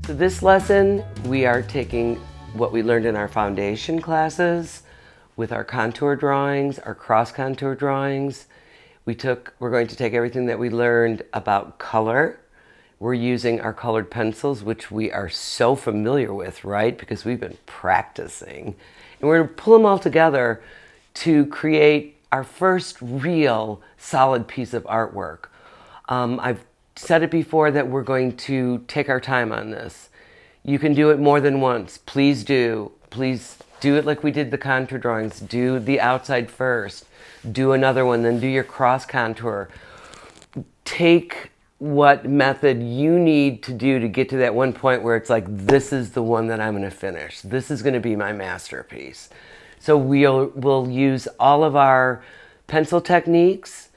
So this lesson, we are taking what we learned in our foundation classes with our contour drawings, our cross contour drawings. We're going to take everything that we learned about color. We're using our colored pencils, which we are so familiar with, right? Because we've been practicing. And we're gonna pull them all together to create our first real solid piece of artwork. I've said it before that we're going to take our time on this. You can do it more than once. Please do. Please do it like we did the contour drawings. Do the outside first. Do another one, then do your cross contour. Take what method you need to do to get to that one point where it's like, this is the one that I'm going to finish. This is going to be my masterpiece. So we'll use all of our pencil techniques.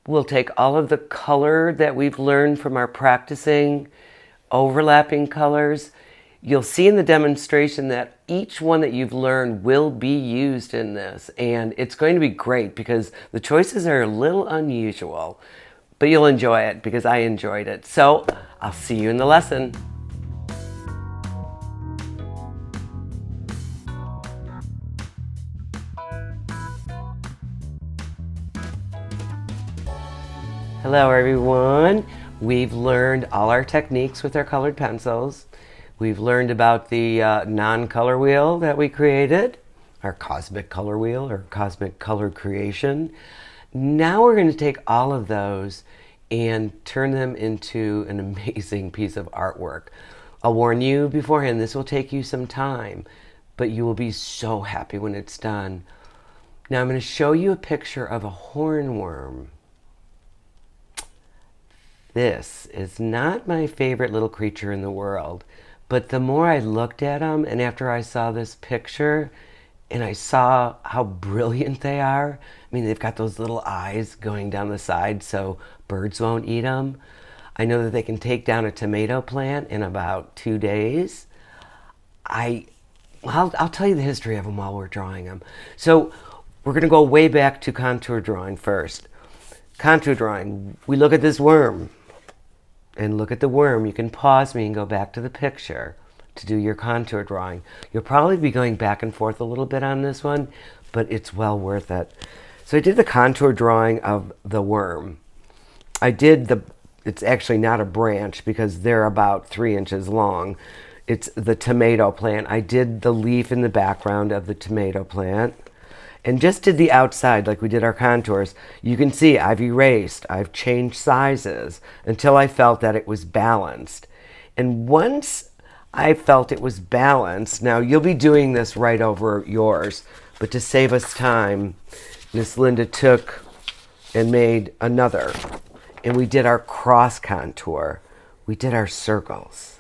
We'll take all of the color that we've learned from our practicing, overlapping colors. You'll see in the demonstration that each one that you've learned will be used in this. And it's going to be great because the choices are a little unusual, but you'll enjoy it because I enjoyed it. So I'll see you in the lesson. Hello everyone. We've learned all our techniques with our colored pencils. We've learned about the non-color wheel that we created, our cosmic color wheel or cosmic color creation. Now we're going to take all of those and turn them into an amazing piece of artwork. I'll warn you beforehand, this will take you some time, but you will be so happy when it's done. Now I'm going to show you a picture of a hornworm. This is not my favorite little creature in the world, but the more I looked at them and after I saw this picture and I saw how brilliant they are, I mean, they've got those little eyes going down the side so birds won't eat them. I know that they can take down a tomato plant in about 2 days. I'll tell you the history of them while we're drawing them. So we're going to go way back to contour drawing first. Contour drawing, we look at this worm. And look at the worm. You can pause me and go back to the picture to do your contour drawing. You'll probably be going back and forth a little bit on this one, but it's well worth it. So I did the contour drawing of the worm. It's actually not a branch because they're about 3 inches long. It's the tomato plant. I did the leaf in the background of the tomato plant. And just did the outside like we did our contours. You can see I've erased, I've changed sizes until I felt that it was balanced. And once I felt it was balanced, now you'll be doing this right over yours, but to save us time, Miss Linda took and made another. And we did our cross contour. We did our circles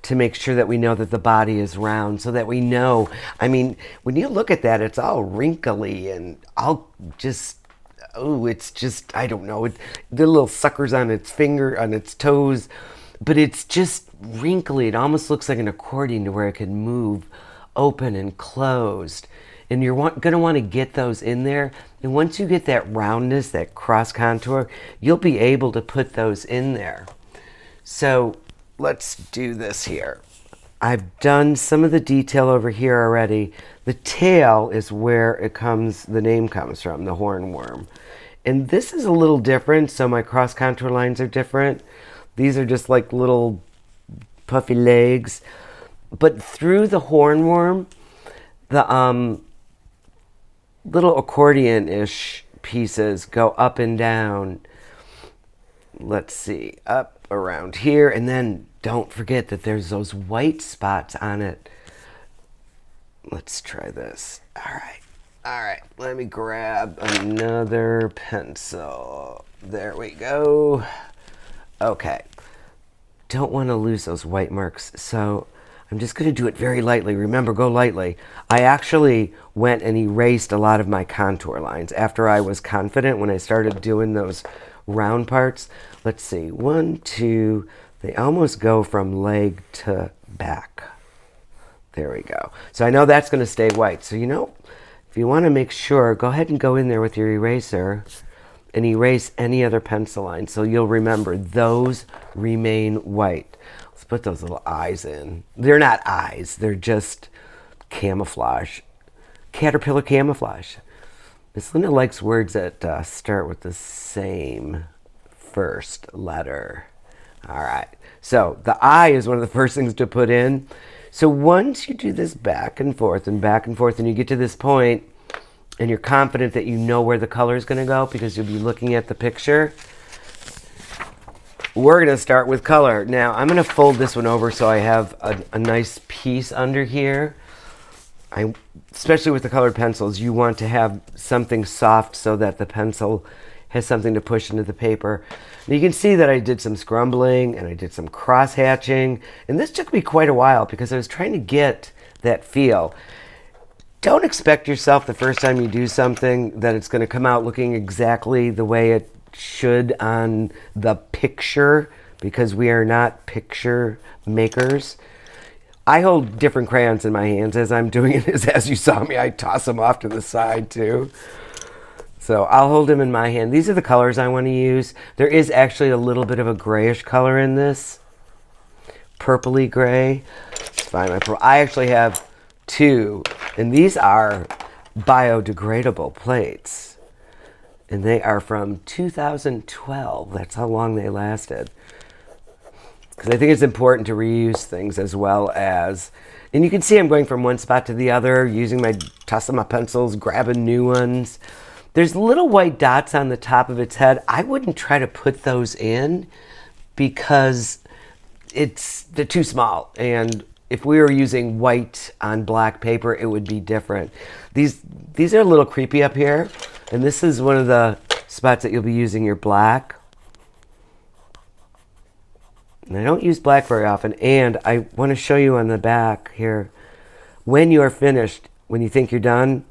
to make sure that we know that the body is round so that we know, I mean, when you look at that, it's all wrinkly and all just, oh, it's just, I don't know, the little suckers on its on its toes, but it's just wrinkly. It almost looks like an accordion to where it can move open and closed. And you're going to want to get those in there. And once you get that roundness, that cross contour, you'll be able to put those in there. So let's do this here. I've done some of the detail over here already. The tail is where the name comes from, the hornworm. And this is a little different, so my cross contour lines are different. These are just like little puffy legs. But through the hornworm, the little accordion-ish pieces go up and down. Let's see, up around here, and then don't forget that there's those white spots on it. Let's try this. All right, let me grab another pencil. There we go. Okay, don't want to lose those white marks, so I'm just going to do it very lightly. Remember, go lightly. I actually went and erased a lot of my contour lines after I was confident when I started doing those round parts. Let's see, 1, 2, they almost go from leg to back. There we go. So I know that's going to stay white. So if you want to make sure, go ahead and go in there with your eraser and erase any other pencil line so you'll remember those remain white. Let's put those little eyes in. They're not eyes. They're just camouflage. Caterpillar camouflage. Miss Linda likes words that start with the same first letter. All right. So the eye is one of the first things to put in. So once you do this back and forth and back and forth, and you get to this point, and you're confident that you know where the color is going to go because you'll be looking at the picture, we're going to start with color. Now, I'm going to fold this one over so I have a nice piece under here. Especially with the colored pencils, you want to have something soft so that the pencil has something to push into the paper. Now you can see that I did some scrumbling and I did some cross hatching, and this took me quite a while because I was trying to get that feel. Don't expect yourself the first time you do something that it's going to come out looking exactly the way it should on the picture, because we are not picture makers. I hold different crayons in my hands as I'm doing it. As you saw me, I toss them off to the side too. So I'll hold them in my hand. These are the colors I want to use. There is actually a little bit of a grayish color in this. Purpley gray. Let's find my purple. I actually have two, and these are biodegradable plates. And they are from 2012. That's how long they lasted. Because I think it's important to reuse things as well as, and you can see I'm going from one spot to the other, using my, tossing my pencils, grabbing new ones. There's little white dots on the top of its head. I wouldn't try to put those in because they're too small. And if we were using white on black paper, it would be different. These are a little creepy up here. And this is one of the spots that you'll be using your black. And I don't use black very often. And I want to show you on the back here, when you are finished, when you think you're done,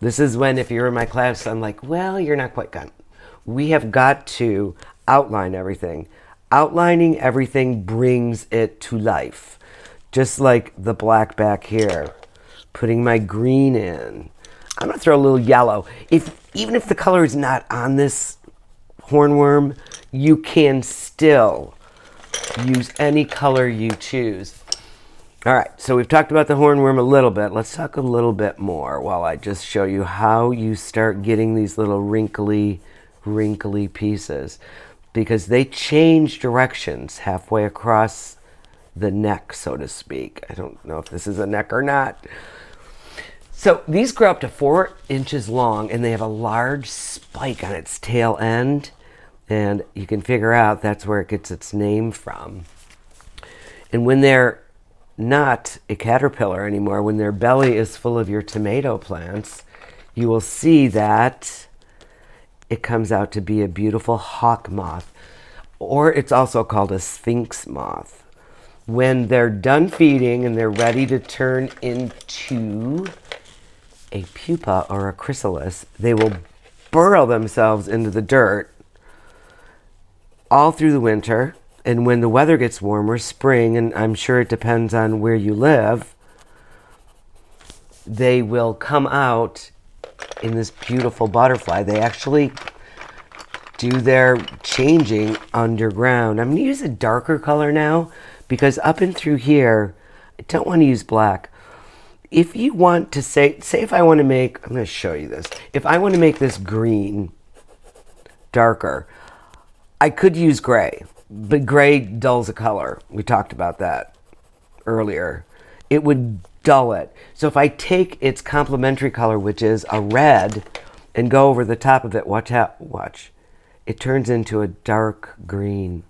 this is when, if you're in my class, I'm like, well, you're not quite done. We have got to outline everything. Outlining everything brings it to life. Just like the black back here. Putting my green in. I'm going to throw a little yellow. Even if the color is not on this hornworm, you can still use any color you choose. All right, so we've talked about the hornworm a little bit. Let's talk a little bit more while I just show you how you start getting these little wrinkly pieces, because they change directions halfway across the neck, so to speak. I don't know if this is a neck or not. So these grow up to 4 inches long, and they have a large spike on its tail end, and you can figure out that's where it gets its name from. And when they're not a caterpillar anymore, when their belly is full of your tomato plants, you will see that it comes out to be a beautiful hawk moth, or it's also called a sphinx moth. When they're done feeding and they're ready to turn into a pupa or a chrysalis, they will burrow themselves into the dirt all through the winter. And when the weather gets warmer, spring, and I'm sure it depends on where you live, they will come out in this beautiful butterfly. They actually do their changing underground. I'm going to use a darker color now because up and through here, I don't want to use black. If you want to say if I want to make, I'm going to show you this. If I want to make this green darker, I could use gray. But gray dulls a color. We talked about that earlier. It would dull it. So if I take its complementary color, which is a red, and go over the top of it, watch. It turns into a dark green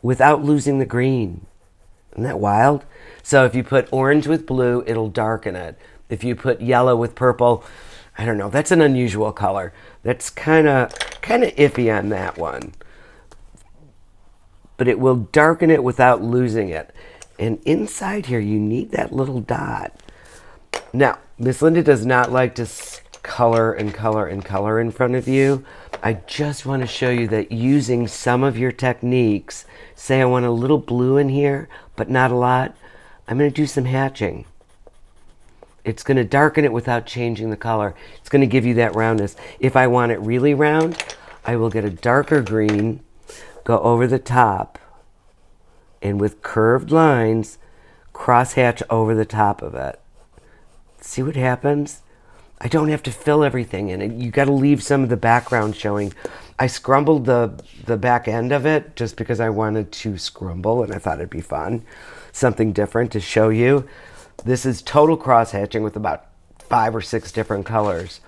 without losing the green. Isn't that wild? So if you put orange with blue, it'll darken it. If you put yellow with purple, I don't know. That's an unusual color. That's kind of iffy on that one. But it will darken it without losing it. And inside here, you need that little dot. Now, Miss Linda does not like to color and color and color in front of you. I just want to show you that using some of your techniques, say I want a little blue in here, but not a lot, I'm going to do some hatching. It's going to darken it without changing the color. It's going to give you that roundness. If I want it really round, I will get a darker green, go over the top, and with curved lines, crosshatch over the top of it. See what happens? I don't have to fill everything in it. You got to leave some of the background showing. I scrumbled the back end of it just because I wanted to scrumble and I thought it'd be fun. Something different to show you. This is total cross hatching with about 5 or 6 different colors.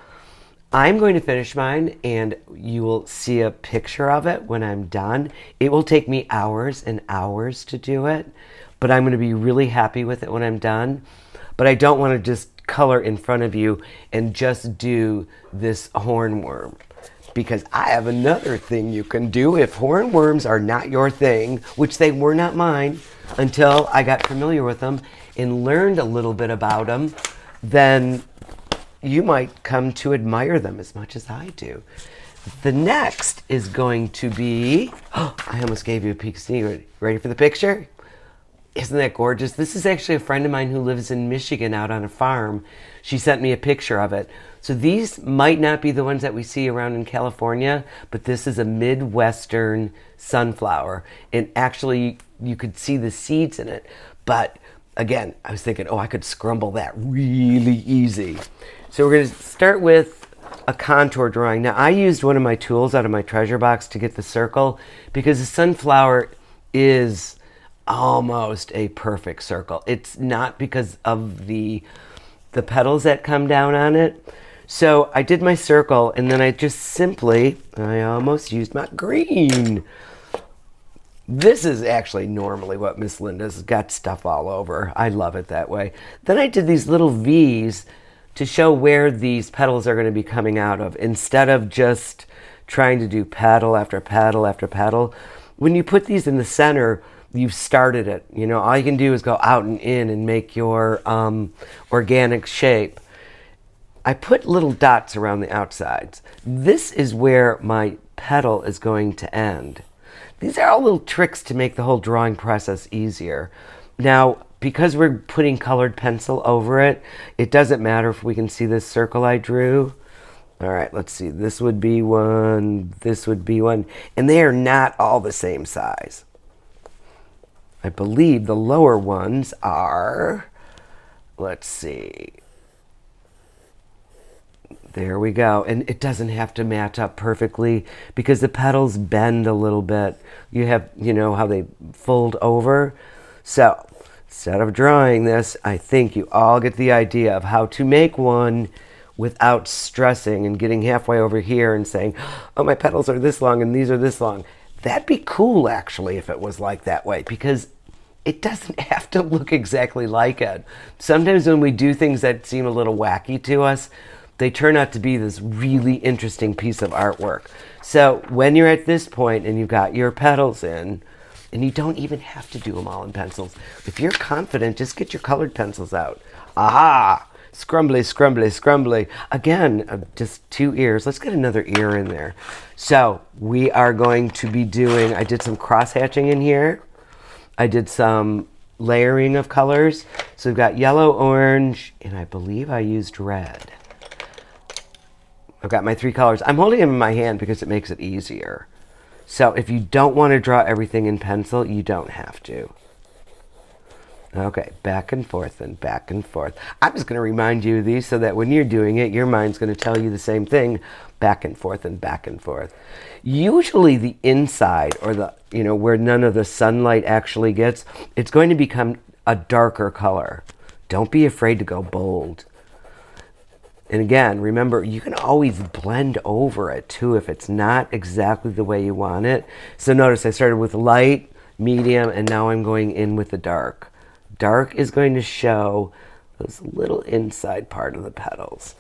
I'm going to finish mine and you will see a picture of it when I'm done. It will take me hours and hours to do it, but I'm going to be really happy with it when I'm done. But I don't want to just color in front of you and just do this hornworm, because I have another thing you can do if hornworms are not your thing, which they were not mine until I got familiar with them and learned a little bit about them. Then you might come to admire them as much as I do. The next is going to be, oh, I almost gave you a peek sneak. Ready for the picture? Isn't that gorgeous? This is actually a friend of mine who lives in Michigan out on a farm. She sent me a picture of it. So these might not be the ones that we see around in California, but this is a Midwestern sunflower. And actually, you could see the seeds in it. But again, I was thinking, oh, I could scrumble that really easy. So we're going to start with a contour drawing. Now, I used one of my tools out of my treasure box to get the circle because the sunflower is almost a perfect circle. It's not because of the petals that come down on it. So I did my circle and then I just simply, I almost used my green. This is actually normally what Miss Linda's got stuff all over. I love it that way. Then I did these little V's to show where these petals are going to be coming out of, instead of just trying to do petal after petal after petal. When you put these in the center, you've started it. You know, all you can do is go out and in and make your organic shape. I put little dots around the outsides. This is where my petal is going to end. These are all little tricks to make the whole drawing process easier. Now, because we're putting colored pencil over it, it doesn't matter if we can see this circle I drew. All right, let's see. This would be one, this would be one, and they are not all the same size. I believe the lower ones are, let's see. There we go. And it doesn't have to match up perfectly because the petals bend a little bit. You have, you know, how they fold over. So instead of drawing this, I think you all get the idea of how to make one without stressing and getting halfway over here and saying, oh, my petals are this long and these are this long. That'd be cool, actually, if it was like that way, because it doesn't have to look exactly like it. Sometimes when we do things that seem a little wacky to us, they turn out to be this really interesting piece of artwork. So when you're at this point and you've got your petals in, and you don't even have to do them all in pencils. If you're confident, just get your colored pencils out. Aha! Scrumbly, scrumbly, scrumbly. Again, just 2 ears. Let's get another ear in there. So we are going to be doing, I did some cross hatching in here. I did some layering of colors. So we've got yellow, orange, and I believe I used red. I've got my 3 colors. I'm holding them in my hand because it makes it easier. So if you don't want to draw everything in pencil, you don't have to. Okay, back and forth and back and forth. I'm just going to remind you of these so that when you're doing it, your mind's going to tell you the same thing, back and forth and back and forth. Usually the inside, or the, you know, where none of the sunlight actually gets, it's going to become a darker color. Don't be afraid to go bold. And again, remember, you can always blend over it too if it's not exactly the way you want it. So notice I started with light, medium, and now I'm going in with the dark. Dark is going to show this little inside part of the petals.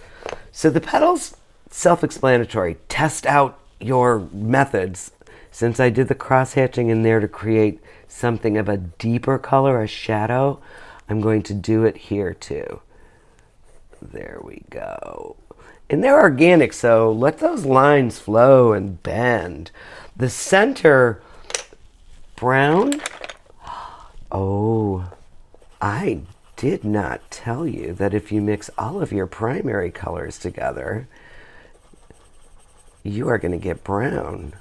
So the petals, self-explanatory. Test out your methods. Since I did the cross-hatching in there to create something of a deeper color, a shadow, I'm going to do it here too. There we go. And they're organic, so let those lines flow and bend. The center brown. Oh, I did not tell you that if you mix all of your primary colors together, you are going to get brown.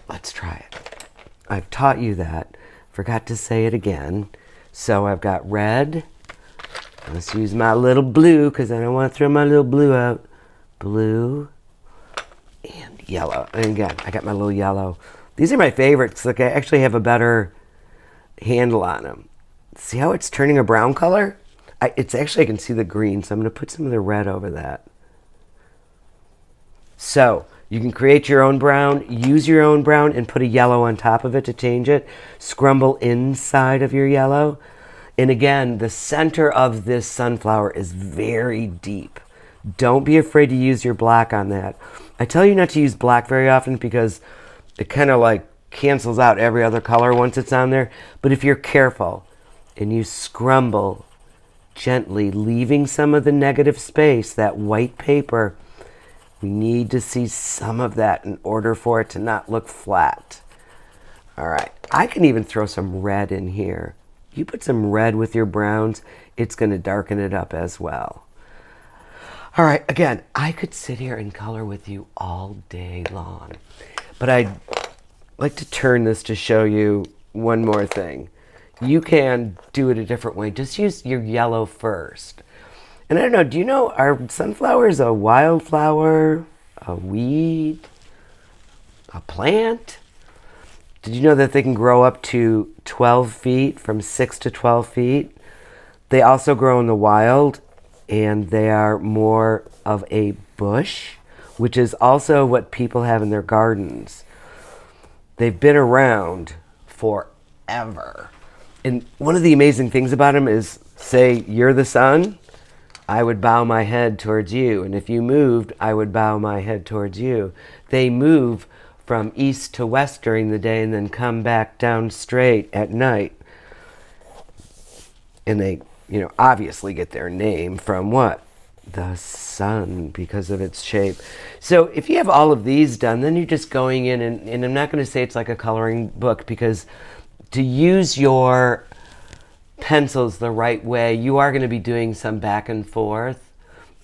Let's try it. I've taught you that. Forgot to say it again. So I've got red. Let's use my little blue because I don't want to throw my little blue out. Blue and yellow. And again, I got my little yellow. These are my favorites. Look, I actually have a better handle on them. See how it's turning a brown color? It's actually, I can see the green, so I'm going to put some of the red over that. So you can create your own brown, use your own brown, and put a yellow on top of it to change it. Scrumble inside of your yellow. And again, the center of this sunflower is very deep. Don't be afraid to use your black on that. I tell you not to use black very often because it kind of like cancels out every other color once it's on there. But if you're careful and you scrumble gently, leaving some of the negative space, that white paper, we need to see some of that in order for it to not look flat. All right, I can even throw some red in here. You put some red with your browns, it's going to darken it up as well. All right, again, I could sit here and color with you all day long, but I'd like to turn this to show you one more thing. You can do it a different way. Just use your yellow first. And I don't know, do you know, are sunflowers a wildflower, a weed, a plant? Did you know that they can grow up to 12 feet, from 6 to 12 feet? They also grow in the wild, and they are more of a bush, which is also what people have in their gardens. They've been around forever. And one of the amazing things about them is, say you're the sun, I would bow my head towards you. And if you moved, I would bow my head towards you. They move from east to west during the day and then come back down straight at night. And they, obviously get their name from what? The sun, because of its shape. So if you have all of these done, then you're just going in and I'm not going to say it's like a coloring book, because to use your pencils the right way, you are going to be doing some back and forth,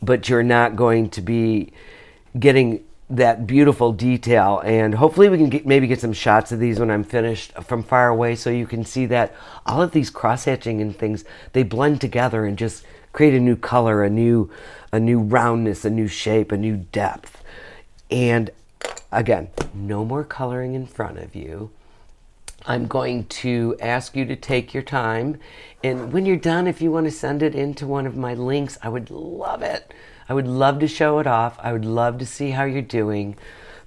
but you're not going to be getting that beautiful detail. And hopefully we can maybe get some shots of these when I'm finished from far away, so you can see that all of these cross-hatching and things, they blend together and just create a new color, a new roundness, a new shape, a new depth. And again, no more coloring in front of you. I'm going to ask you to take your time, and when you're done, if you want to send it into one of my links, I would love it. I would love to show it off. I would love to see how you're doing.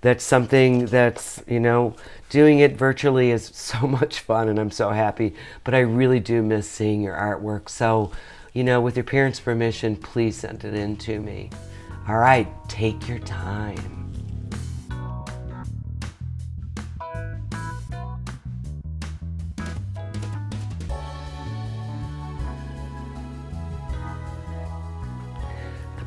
That's something that's, doing it virtually is so much fun, and I'm so happy, but I really do miss seeing your artwork. So, with your parents' permission, please send it in to me. All right, take your time.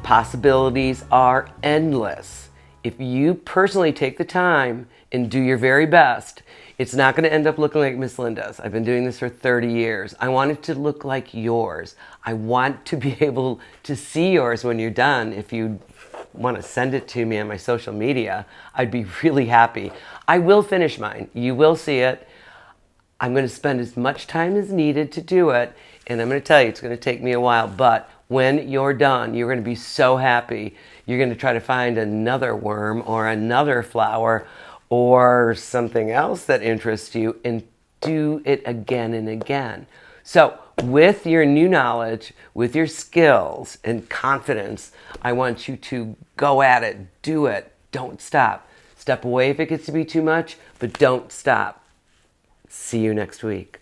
Possibilities are endless. If you personally take the time and do your very best, it's not going to end up looking like Miss Linda's. I've been doing this for 30 years. I want it to look like yours. I want to be able to see yours when you're done. If you want to send it to me on my social media, I'd be really happy. I will finish mine. You will see it. I'm going to spend as much time as needed to do it, and I'm going to tell you, it's going to take me a while, but when you're done, you're going to be so happy. You're going to try to find another worm or another flower or something else that interests you and do it again and again. So with your new knowledge, with your skills and confidence, I want you to go at it, do it, don't stop. Step away if it gets to be too much, but don't stop. See you next week.